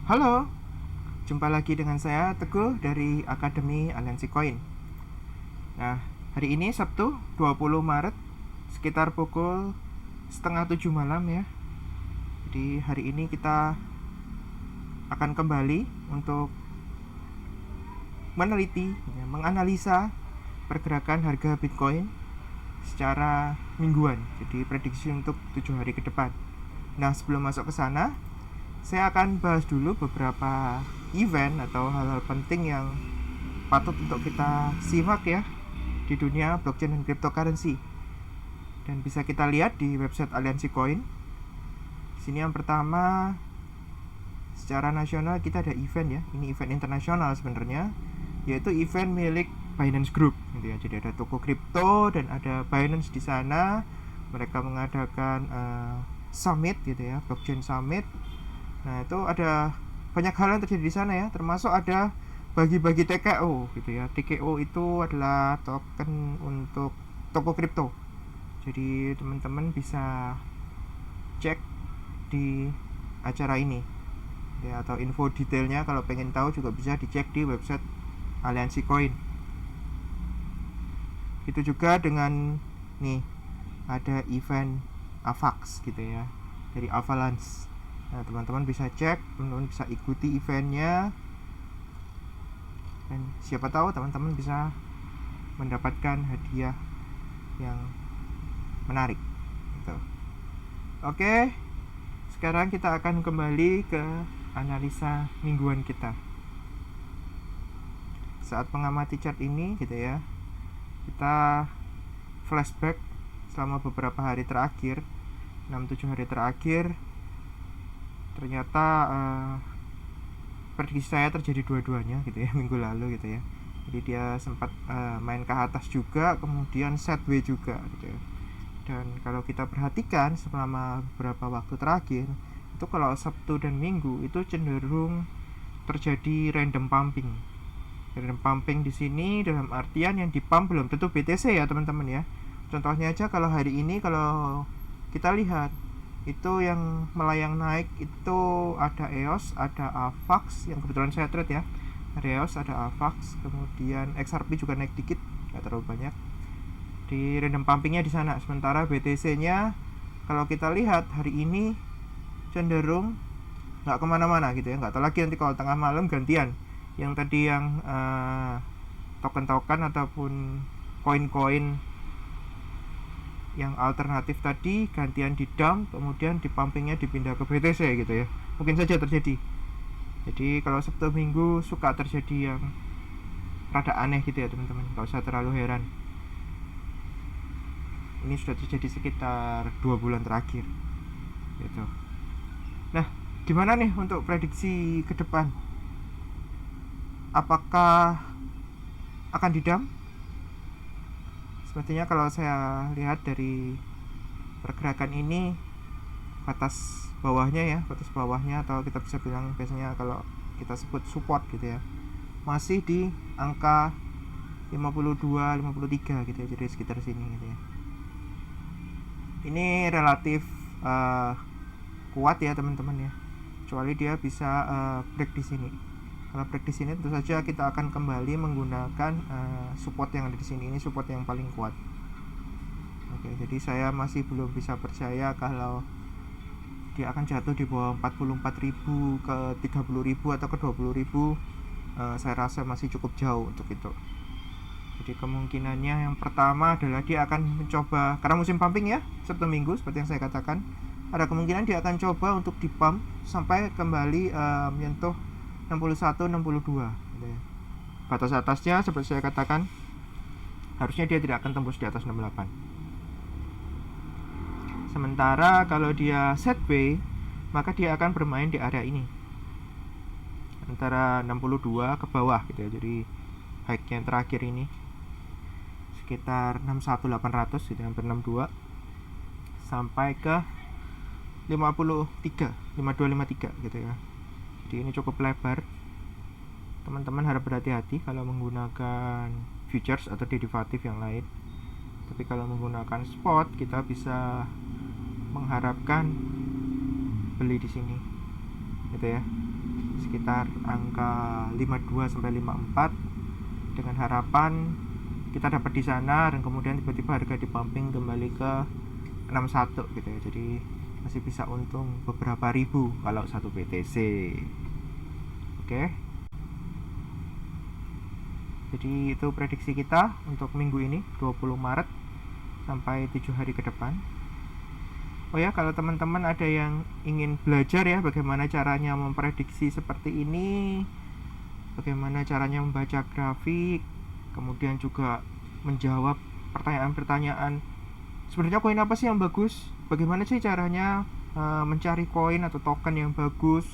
Halo, jumpa lagi dengan saya Teguh dari Akademi Aliansi Koin. Nah, hari ini Sabtu 20 Maret sekitar pukul setengah 7 malam ya. Jadi hari ini kita akan kembali untuk meneliti, menganalisa pergerakan harga Bitcoin secara mingguan. Jadi prediksi untuk 7 hari ke depan. Nah, sebelum masuk ke sana, saya akan bahas dulu beberapa event atau hal-hal penting yang patut untuk kita simak ya di dunia blockchain dan cryptocurrency. Dan bisa kita lihat di website Aliansi Coin. Di sini yang pertama, secara nasional kita ada event ya. Ini event internasional sebenarnya, yaitu event milik Binance Group gitu ya. Jadi ada toko kripto dan ada Binance di sana. Mereka mengadakan summit gitu ya, blockchain summit. Nah, itu ada banyak hal yang terjadi di sana ya, termasuk ada bagi-bagi TKO gitu ya. TKO itu adalah token untuk toko kripto. Jadi teman-teman bisa cek di acara ini ya, atau info detailnya kalau pengen tahu juga bisa dicek di website Aliansi Coin. Itu juga dengan nih ada event AVAX gitu ya, dari Avalanche. Nah, teman-teman bisa cek, teman-teman bisa ikuti eventnya, dan siapa tahu teman-teman bisa mendapatkan hadiah yang menarik gitu. Oke, sekarang kita akan kembali ke analisa mingguan kita. Saat mengamati chart ini gitu ya, kita flashback selama beberapa hari terakhir, 6-7 hari terakhir. Ternyata prediksi saya terjadi dua-duanya gitu ya minggu lalu gitu ya. Jadi dia sempat main ke atas juga, kemudian sideways juga gitu ya. Dan kalau kita perhatikan selama beberapa waktu terakhir, itu kalau Sabtu dan Minggu itu cenderung terjadi random pumping. Random pumping di sini dalam artian yang dipump belum tentu BTC ya teman-teman ya. Contohnya aja kalau hari ini kalau kita lihat itu yang melayang naik itu ada EOS, ada AVAX yang kebetulan saya trade ya. Ada EOS, ada AVAX, kemudian XRP juga naik dikit, nggak terlalu banyak. Di random pumpingnya di sana. Sementara BTC-nya kalau kita lihat hari ini cenderung nggak kemana-mana gitu ya. Nggak tahu lagi nanti kalau tengah malam gantian. Yang tadi yang token-token ataupun koin-koin yang alternatif tadi gantian di dump, kemudian di pumpingnya dipindah ke BTC gitu ya. Mungkin saja terjadi. Jadi kalau Sabtu Minggu suka terjadi yang rada aneh gitu ya teman-teman, nggak usah terlalu heran. Ini sudah terjadi sekitar 2 bulan terakhir gitu. Nah, gimana nih untuk prediksi ke depan? Apakah akan didump? Sepertinya kalau saya lihat dari pergerakan ini, batas bawahnya atau kita bisa bilang biasanya kalau kita sebut support gitu ya, masih di angka 52, 53 gitu ya, jadi sekitar sini gitu ya. Ini relatif kuat ya teman-teman ya, kecuali dia bisa break di sini. Kalau break di sini tentu saja kita akan kembali menggunakan support yang ada di sini. Ini support yang paling kuat. Oke, jadi saya masih belum bisa percaya kalau dia akan jatuh di bawah 44.000 ke 30.000 atau ke 20.000. Saya rasa masih cukup jauh untuk itu. Jadi kemungkinannya yang pertama adalah dia akan mencoba, karena musim pumping ya, Sabtu Minggu seperti yang saya katakan, ada kemungkinan dia akan coba untuk dipump sampai kembali menyentuh 61, 62 gitu ya. Batas atasnya seperti saya katakan harusnya dia tidak akan tembus di atas 68. Sementara kalau dia sideways, maka dia akan bermain di area ini antara 62 ke bawah gitu ya. Jadi high-nya terakhir ini sekitar 61.800 gitu, hampir 62 sampai ke 53, 5253 gitu ya. Jadi ini cukup lebar. Teman-teman harap berhati-hati kalau menggunakan futures atau derivatif yang lain. Tapi kalau menggunakan spot, kita bisa mengharapkan beli di sini, gitu ya. sekitar angka 52 sampai 54 dengan harapan kita dapat di sana dan kemudian tiba-tiba harga di pumping kembali ke 61 gitu ya. Jadi masih bisa untung beberapa ribu kalau satu BTC. Oke. Jadi itu prediksi kita untuk minggu ini 20 Maret sampai 7 hari ke depan. Oh ya, kalau teman-teman ada yang ingin belajar ya bagaimana caranya memprediksi seperti ini, bagaimana caranya membaca grafik, kemudian juga menjawab pertanyaan-pertanyaan sebenarnya koin apa sih yang bagus, bagaimana sih caranya mencari koin atau token yang bagus,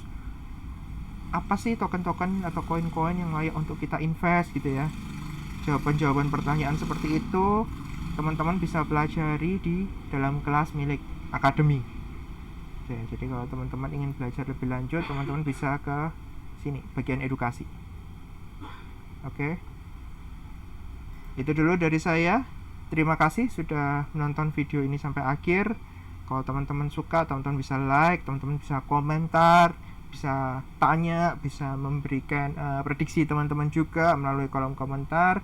apa sih token-token atau koin-koin yang layak untuk kita invest gitu ya. Jawaban-jawaban pertanyaan seperti itu teman-teman bisa pelajari di dalam kelas milik akademi. Oke, jadi kalau teman-teman ingin belajar lebih lanjut, teman-teman bisa ke sini, bagian edukasi. Oke. Itu dulu dari saya. Terima kasih sudah menonton video ini sampai akhir. Kalau teman-teman suka, teman-teman bisa like, teman-teman bisa komentar, bisa tanya, bisa memberikan prediksi teman-teman juga melalui kolom komentar.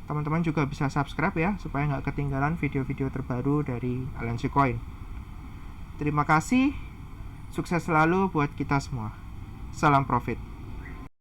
Teman-teman juga bisa subscribe ya, supaya nggak ketinggalan video-video terbaru dari Aliansi Coin. Terima kasih, sukses selalu buat kita semua. Salam profit.